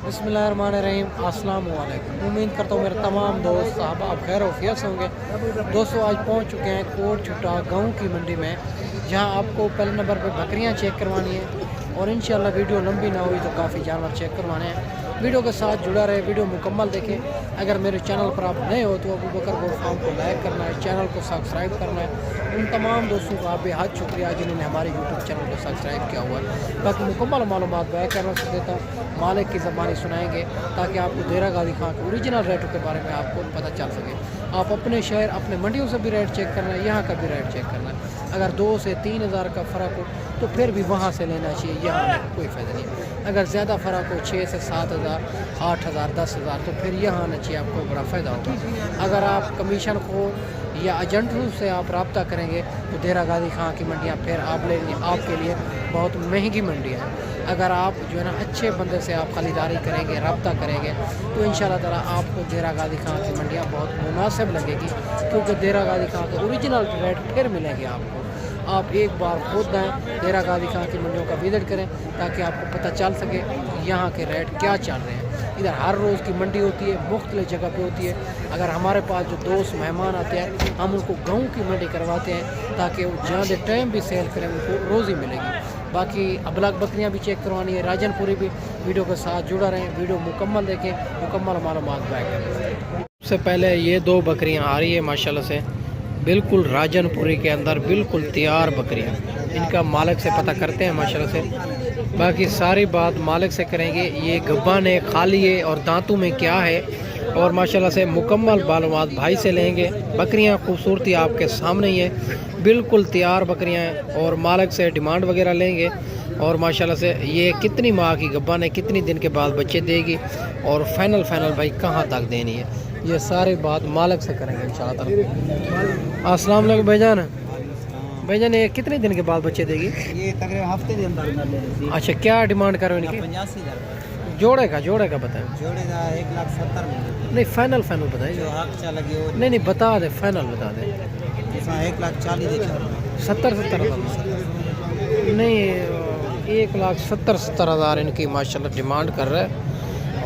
बिस्मिल्लाहिर्रहमानिर्रहीम। अस्सलाम वालेकुम। उम्मीद करता हूँ मेरे तमाम दोस्त साहब आप खैर वफियत से होंगे। दोस्तों आज पहुँच चुके हैं कोट छुट्टा गाँव की मंडी में, जहाँ आपको पहले नंबर पर बकरियाँ चेक करवानी है और इंशाल्लाह वीडियो लंबी ना हुई तो काफ़ी जानवर चेक करवाने हैं। वीडियो के साथ जुड़ा रहे, वीडियो मुकम्मल देखें। अगर मेरे चैनल पर आप नए हो तो अबू बकर गोल्ड फार्म को लाइक करना है, चैनल को सब्सक्राइब करना है। उन तमाम दोस्तों का बेहद शुक्रिया जिन्होंने हमारे यूट्यूब चैनल को सब्सक्राइब किया हुआ है। बाकी मुकम्मल मालूमात बैक करना से देता हूँ, मालिक की ज़बानी सुनाएंगे ताकि आपको देरा गाजी खां के ओरिजिनल रेटों के बारे में आपको पता चल सके। आप अपने शहर अपने मंडियों से भी रेट चेक करना है, यहाँ का भी रेट चेक करना है। अगर 2 से 3 हज़ार का फ़र्क हो तो फिर भी वहाँ से लेना चाहिए, यहाँ कोई फ़ायदा नहीं। अगर ज़्यादा फ़र्क हो 6 से 7 हज़ार 8 हज़ार 10 हज़ार तो फिर यहाँ आना चाहिए, आपको बड़ा फ़ायदा होगा। अगर आप कमीशन को या एजेंटों से आप रब्ता करेंगे तो देरा गाजी खां की मंडियाँ फिर आपके लिए बहुत महंगी मंडी है। अगर आप जो है ना अच्छे बंदे से आप ख़रीदारी करेंगे, रब्ता करेंगे तो इंशाल्लाह ताला आपको देरा गाजी खां की मंडियाँ बहुत मुनासिब लगेगी, क्योंकि देरा गाजी खां के ओरिजिनल रेट फिर मिलेंगे आपको। आप एक बार खुद आएँ, देरा गाजी खां की मंडियों का विजिट करें ताकि आपको पता चल सके यहाँ के रेट क्या चल रहे हैं। इधर हर रोज़ की मंडी होती है, मुख्तलिफ जगह पे होती है। अगर हमारे पास जो दोस्त मेहमान आते हैं हम उनको गाँव की मंडी करवाते हैं ताकि वो ज़्यादा टाइम भी सेल करें, उनको रोज़ी मिलेगी। बाकी अबलग बकरियाँ भी चेक करवानी है, राजनपुरी भी। वीडियो के साथ जुड़ा रहें, वीडियो मुकम्मल देखें, मुकम्मल मालूमात बैक करें। सबसे पहले ये 2 बकरियाँ आ रही है माशाल्लाह से, बिल्कुल राजनपुरी के अंदर बिल्कुल तैयार बकरियाँ। इनका मालिक से पता करते हैं माशाल्लाह से, बाकी सारी बात मालिक से करेंगे। ये गब्बान है, खाली है और दांतों में क्या है और माशाल्लाह से मुकम्मल मालूमात भाई से लेंगे। बकरियां खूबसूरती आपके सामने ही है, बिल्कुल तैयार बकरियां हैं और मालिक से डिमांड वगैरह लेंगे। और माशाल्लाह से ये कितनी माह की गब्बान है, कितनी दिन के बाद बच्चे देगी और फाइनल भाई कहाँ तक देनी है, ये सारी बात मालिक से करेंगे इंशाल्लाह। अस्सलाम वालेकुम भाईजान, ये कितने दिन के बाद बच्चे देगी? ये तकरीबन हफ्ते के अंदर। अच्छा, क्या डिमांड करो इनकी? 85,000 जोड़े का बताएं। जोड़े का 1,70,000 में। नहीं फाइनल बताइए। जो हक चल लगी हो नहीं बता दे, फाइनल बता दे। 1,40,000 70 नहीं, 1,70,000 इनकी माशाल्लाह डिमांड कर रहा है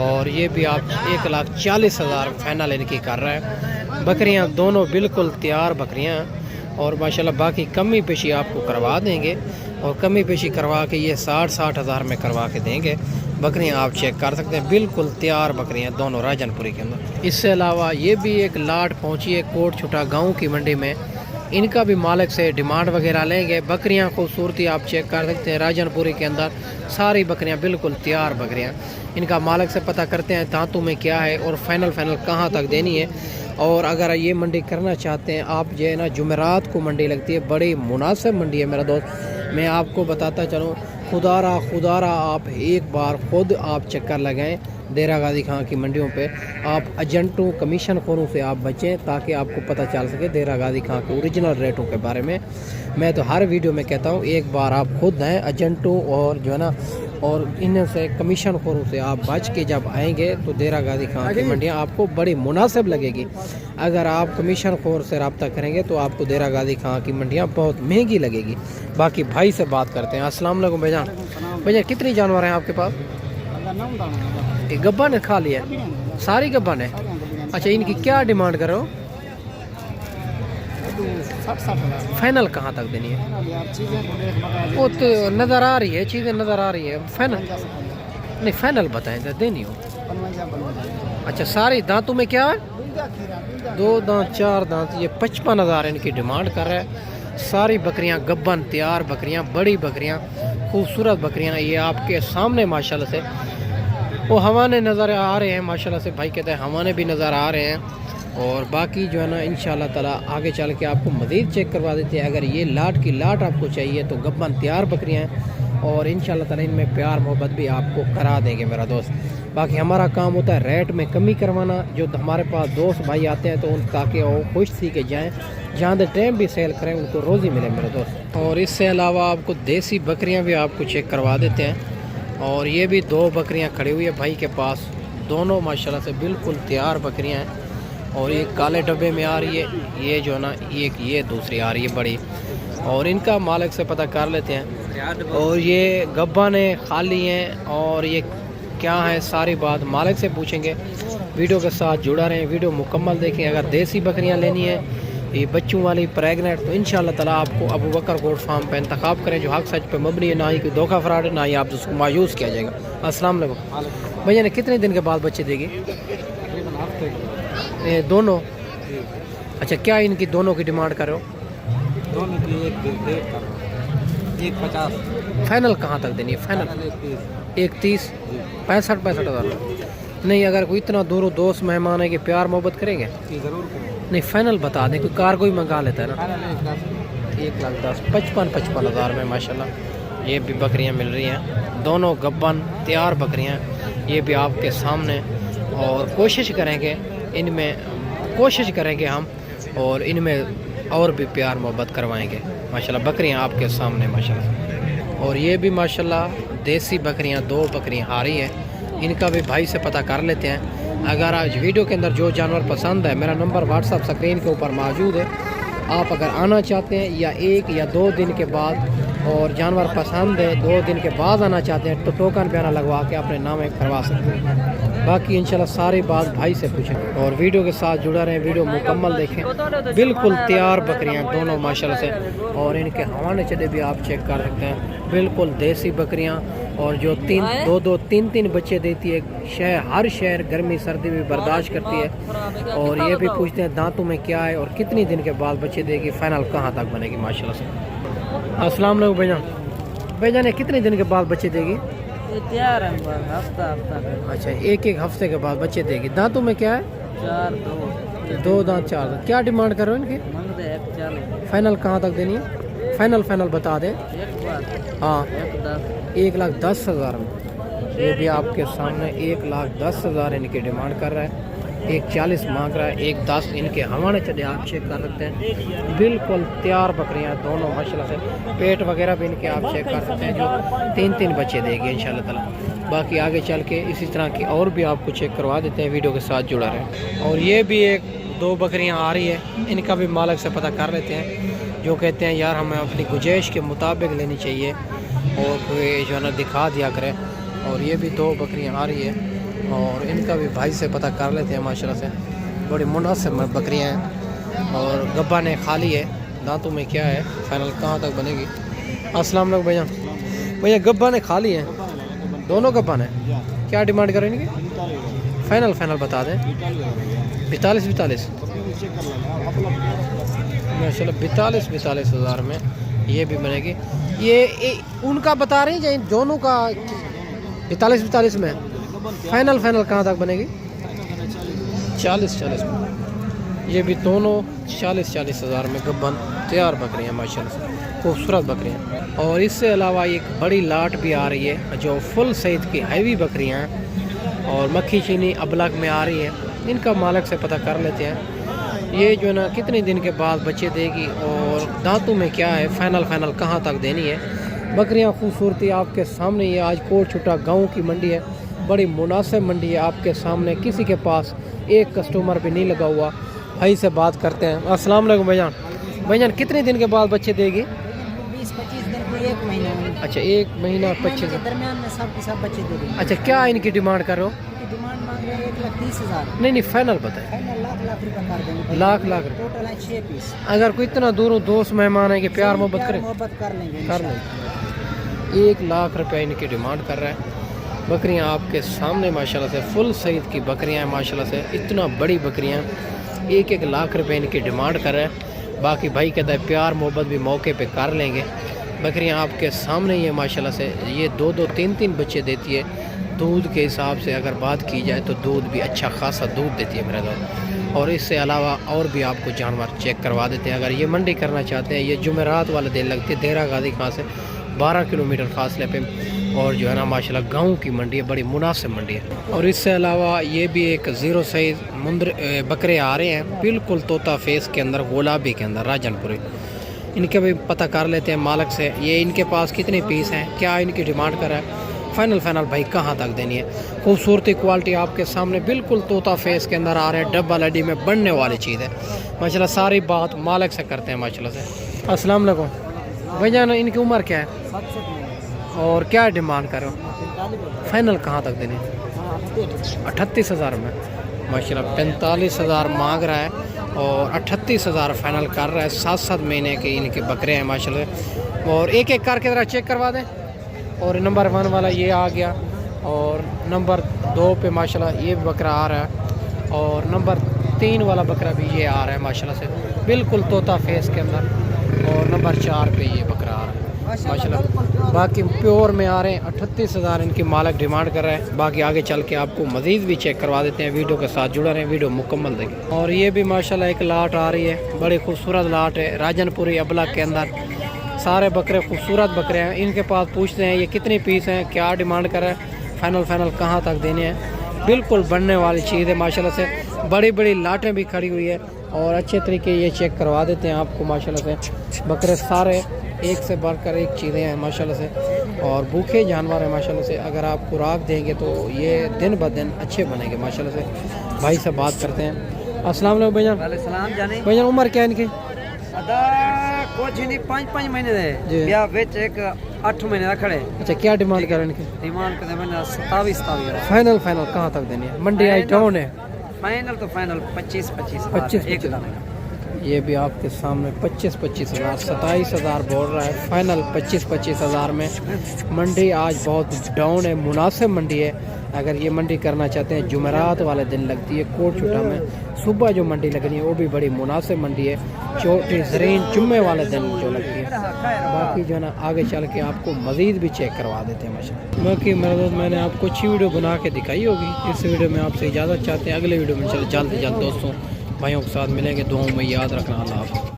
और ये भी आप 1,40,000 फाइनल इनकी कर रहा है। बकरियां दोनों बिल्कुल तैयार बकरियां और माशाल्लाह बाकी कमी पेशी आपको करवा देंगे और कमी पेशी करवा के ये 60 हज़ार में करवा के देंगे। बकरियां आप चेक कर सकते हैं, बिल्कुल तैयार बकरियां दोनों राजनपुरी के अंदर। इससे अलावा ये भी एक लाट पहुंची है कोट छुट्टा गाँव की मंडी में, इनका भी मालिक से डिमांड वगैरह लेंगे। बकरियां खूबसूरती आप चेक कर सकते हैं, राजनपुरी के अंदर सारी बकरियां बिल्कुल तैयार बकरियां। इनका मालिक से पता करते हैं दांतों में क्या है और फाइनल कहाँ तक देनी है। और अगर ये मंडी करना चाहते हैं आप, जो है ना जुमेरात को मंडी लगती है, बड़ी मुनासिब मंडी है मेरा दोस्त। मैं आपको बताता चलूँ, खुदारा आप एक बार खुद आप चक्कर लगाएं देरा गाजी खां की मंडियों पे। आप एजेंटों कमीशन खोरों से आप बचें ताकि आपको पता चल सके देरा गाजी खां के ओरिजिनल रेटों के बारे में। मैं तो हर वीडियो में कहता हूँ एक बार आप खुद हैं एजेंटों और जो है ना और इन से कमीशन खोरों से आप बच के जब आएंगे तो देरा गाजी खां की मंडियाँ आपको बड़ी मुनासिब लगेगी। अगर आप कमीशन खोर से रब्ता करेंगे तो आपको देरा गाजी खां की मंडियाँ बहुत महंगी लगेगी। बाकी भाई से बात करते हैं। अस्सलाम वालेकुम भैया, कितनी जानवर हैं आपके पास? एक गब्बा ने खा लिया, सारी गब्बा ने। अच्छा, इनकी क्या डिमांड करो? 60 फाइनल कहाँ तक देनी है? वो तो नज़र आ रही है, चीज़ें नज़र आ रही है। फाइनल नहीं, फाइनल बताएं तो देनी हो। अच्छा, सारी दांतों में क्या है? 2 दांत 4 दांत, ये 55,000 इनकी डिमांड कर रहा है। सारी बकरियां गब्बन तैयार बकरियां, बड़ी बकरियां, खूबसूरत बकरियां ये आपके सामने माशाल्लाह से वो हवाने नज़र आ रहे हैं। माशाल्लाह से भाई कहते हैं हवाने भी नज़र आ रहे हैं। और बाकी जो है ना इंशाल्लाह ताला आगे चल के आपको मज़ीद चेक करवा देते हैं। अगर ये लाट की लाट आपको चाहिए तो गब्बन तैयार बकरियां हैं और इंशाल्लाह ताला इनमें प्यार मोहब्बत भी आपको करा देंगे मेरा दोस्त। बाकी हमारा काम होता है रेट में कमी करवाना। जो हमारे पास दोस्त भाई आते हैं तो उन ताकि वो खुश थी के जाएँ, ज़्यादा टाइम भी सेल करें, उनको रोज़ी मिले मेरे दोस्त। और इससे अलावा आपको देसी बकरियाँ भी आपको चेक करवा देते हैं। और ये भी 2 बकरियां खड़ी हुई है भाई के पास, दोनों माशाल्लाह से बिल्कुल तैयार बकरियां हैं। और एक काले डब्बे में आ रही है, ये जो है ना एक ये दूसरी आ रही है बड़ी। और इनका मालिक से पता कर लेते हैं। और ये गब्बा ने खाली हैं और ये क्या है, सारी बात मालिक से पूछेंगे। वीडियो के साथ जुड़ा रहें, वीडियो मुकम्मल देखें। अगर देसी बकरियां लेनी है, ये बच्चों वाली प्रेगनेंट, तो इंशाल्लाह ताला आपको अबू बकर गोट फार्म पे इंतखाब करें, जो हक सच पे मबनी है, ना ही कोई धोखा फराड है, ना ही आप उसको मायूस किया जाएगा। अस्सलाम वालेकुम भैया, ने कितने दिन के बाद बच्चे देगी? ये दोनों? अच्छा, क्या इनकी दोनों की डिमांड कर रहे हो? दोनों की एक 50। फाइनल कहाँ तक देनी है? फाइनल 130, 65 हज़ार। नहीं, अगर कोई इतना दूर दोस्त मेहमान है कि प्यार मोहब्बत करेंगे? जरूर करें। नहीं, फाइनल बता दें, कोई कार कोई मंगा लेता है ना। 1,10,000 55 हज़ार में माशाल्लाह ये भी बकरियां मिल रही हैं। दोनों गब्बन तैयार बकरियां, ये भी आपके सामने। और कोशिश करेंगे हम और इनमें और भी प्यार मोहब्बत करवाएंगे माशाल्लाह। बकरियां आपके सामने माशाल्लाह। और ये भी माशाल्लाह देसी बकरियां, 2 बकरियां हारी है। इनका भी भाई से पता कर लेते हैं। अगर आज वीडियो के अंदर जो जानवर पसंद है, मेरा नंबर व्हाट्सअप स्क्रीन के ऊपर मौजूद है। आप अगर आना चाहते हैं या 1 या 2 दिन के बाद, और जानवर पसंद है 2 दिन के बाद आना चाहते हैं, तो टोकन बयाना लगवा के अपने नाम करवा सकते हैं। बाकी इंशाल्लाह सारी बात भाई से पूछें। और वीडियो के साथ जुड़ा रहें, वीडियो मुकम्मल देखें। बिल्कुल तैयार बकरियां दोनों माशाल्लाह से। और इनके हवाने चले भी आप चेक कर सकते हैं, बिल्कुल देसी बकरियां। और जो 3-3 बच्चे देती है। हर शहर गर्मी सर्दी में बर्दाश्त करती है। और ये भी पूछते हैं दांतों में क्या है और कितनी दिन के बाद बच्चे देगी, फाइनल कहाँ तक बनेगी माशाल्लाह से। अस्सलाम वालेकुम भैया, ने कितने दिन के बाद बच्चे देगी? तैयार है, हफ्ता। अच्छा, एक हफ्ते के बाद बच्चे देगी। दांतों में क्या है? 2 दांत 4 दांत। क्या डिमांड कर रहे हो इनकी? फाइनल कहाँ तक देनी है? फाइनल बता दें। हाँ, 1,10,000 में। ये भी आपके सामने 1,10,000 इनकी डिमांड कर रहा है। 1,40 मांग रहा है, 1,10 इनके हवाने चले आप चेक कर सकते हैं। बिल्कुल तैयार बकरियां दोनों माशाल्लाह से। पेट वगैरह भी इनके आप चेक कर सकते हैं, जो 3 बच्चे देगी इंशाल्लाह ताला। बाकी आगे चल के इसी तरह की और भी आपको चेक करवा देते हैं, वीडियो के साथ जुड़ा रहे। और ये भी 1-2 बकरियां आ रही है, इनका भी मालिक से पता कर लेते हैं। जो कहते हैं यार हमें अपनी गुंजाइश के मुताबिक लेनी चाहिए और कोई जो है ना दिखा दिया करे। और ये भी 2 बकरियां आ रही है, और इनका भी भाई से पता कर लेते हैं माशाल्लाह से। बड़ी मुनासिब बकरियां हैं और गब्बा ने खाली है। दांतों में क्या है, फाइनल कहाँ तक बनेगी? अस्सलाम वालेकुम भैया, गब्बा ने खाली है, दोनों गब्बा ने। क्या डिमांड करें इनकी? फाइनल बता दें। 42 माशाल्लाह, 42 हज़ार में ये भी बनेगी। ये उनका बता रहे हैं, दोनों का 42 में। फाइनल कहाँ तक बनेगी? 40 में। ये भी दोनों 40 हज़ार में गब्बन तैयार बकरियाँ माशाल्लाह से, खूबसूरत बकरियाँ। और इससे अलावा एक बड़ी लाट भी आ रही है, जो फुल सईद की हैवी बकरियाँ हैं। और मक्खी चीनी अबलग में आ रही है। इनका मालिक से पता कर लेते हैं, ये जो है ना कितने दिन के बाद बच्चे देगी और दांतों में क्या है, फाइनल कहाँ तक देनी है। बकरियां खूबसूरती आपके सामने। ये आज कोट छुटा गांव की मंडी है, बड़ी मुनासिब मंडी है आपके सामने। किसी के पास एक कस्टमर भी नहीं लगा हुआ। भाई से बात करते हैं। अस्सलाम वालेकुम भैया, कितने दिन के बाद बच्चे देगी? 20-25 दिन को 1 महीना। अच्छा, 1 महीना 25 के दरमियान में सब बच्चे दे देंगे। अच्छा, क्या इनकी डिमांड कर रहे हो? डिमांड मांग रहे हैं 1,30,000। नहीं, फाइनल बताए। फाइनल लाख रुपए कर देंगे। लाख टोटल है 6 पीस। अगर कोई इतना दूर दोस्त मेहमान है कि प्यार मोहब्बत करे, कर लेंगे। 1 लाख रुपये इनकी डिमांड कर रहा है। बकरियां आपके सामने माशाल्लाह से, फुल सईद की बकरियां हैं माशाल्लाह से। इतना बड़ी बकरियां, 1 लाख रुपये इनकी डिमांड कर रहा है। बाकी भाई कहता है प्यार मोहब्बत भी मौके पे कर लेंगे। बकरियां आपके सामने ही है माशाल्लाह से। ये 2-2 3-3 बच्चे देती है। दूध के हिसाब से अगर बात की जाए तो दूध भी अच्छा खासा दूध देती है मेरा दोस्त। और इससे अलावा और भी आपको जानवर चेक करवा देते हैं। अगर ये मंडी करना चाहते हैं, ये जुमेरात वाले दिन लगती है देरा गाजी खां से 12 किलोमीटर फासले पे। और जो है ना माशाल्लाह गांव की मंडी है, बड़ी मुनासिब मंडी है। और इससे अलावा ये भी एक 0 साइज मुंदर बकरे आ रहे हैं, बिल्कुल तोता फेस के अंदर, गुलाबी के अंदर, राजनपुरी। इनके भी पता कर लेते हैं मालिक से, ये इनके पास कितने पीस हैं, क्या इनकी डिमांड कर रहा है, फाइनल भाई कहाँ तक देनी है। खूबसूरती क्वालिटी आपके सामने, बिल्कुल तोता फेस के अंदर आ रहे हैं, डब्बा लड़ी में बनने वाली चीज़ है माशाल्लाह। सारी बात मालिक से करते हैं माशाल्लाह से। अस्सलाम वालेकुम भैया, इनकी उम्र क्या है? और क्या डिमांड कर रहे हो? 45 फाइनल कहाँ तक देने? हाँ 38,000 में माशाल्लाह 45,000 मांग रहा है और 38,000 फाइनल कर रहा है। 7-7 महीने के इनके बकरे हैं माशाल्लाह। और एक एक करके ज़रा चेक करवा दें। और नंबर 1 वाला ये आ गया और नंबर 2 पे माशाल्लाह ये भी बकरा आ रहा है और नंबर 3 वाला बकरा भी ये आ रहा है माशाल्लाह से, बिल्कुल तोता फेस के अंदर। और नंबर 4 पे ये बकरा आ रहा है माशाल्लाह। बाकी प्योर में आ रहे हैं। 38,000 इनकी मालिक डिमांड कर रहा है। बाकी आगे चल के आपको मज़ीद भी चेक करवा देते हैं। वीडियो के साथ जुड़ा रहें, वीडियो मुकम्मल देखें। और ये भी माशाल्लाह एक लाट आ रही है, बड़ी खूबसूरत लाट है राजनपुरी अबला के अंदर। सारे बकरे खूबसूरत बकरे हैं। इनके पास पूछते हैं ये कितने पीस हैं, क्या डिमांड कर रहा है, फाइनल कहाँ तक देने हैं। बिल्कुल बनने वाली चीज़ है माशाल्लाह से। बड़ी बड़ी लाटें भी खड़ी हुई है और अच्छे तरीके ये चेक करवा देते हैं आपको माशाल्लाह से। बकरे सारे एक से बढ़कर एक चीज़ें हैं माशाल्लाह से और भूखे जानवर हैं माशाल्लाह से। अगर आप खुराक देंगे तो ये दिन ब दिन अच्छे बनेंगे माशाल्लाह से। भाई से बात करते हैं। अस्सलाम वालेकुम भाईजान। सलाम जाने भाईजान उम्र क्या है इनकी? अदा कुछ नहीं 5 महीने जी। दे ब्याह विच एक 8 महीने का खड़े। अच्छा क्या डिमांड कर रहे हैं इनकी? डिमांड करते मैंने 27 फाइनल कहाँ तक देनी है? मंडी आई टाउन है। फाइनल तो फाइनल 25 25 ये भी आपके सामने 25,000 27,000 बोल रहा है। फाइनल 25,000 में। मंडी आज बहुत डाउन है, मुनासिब मंडी है। अगर ये मंडी करना चाहते हैं जुमेरात वाले दिन लगती है कोट छुटा में। सुबह जो मंडी लगनी है वो भी बड़ी मुनासिब मंडी है, चौथी ज़रीन जुम्मे वाले दिन जो लगती है। बाकी जो है ना आगे चल के आपको मज़ीद भी चेक करवा देते हैं माशाल्लाह। बाकी मेरे दोस्त मैंने आपको अच्छी वीडियो बना के दिखाई होगी। इस वीडियो में आपसे इजाज़त चाहते हैं। अगले वीडियो में चले जल्द दोस्तों भाइयों के साथ मिलेंगे। दुआओं में याद रखना। अल्लाह हाफ़िज़।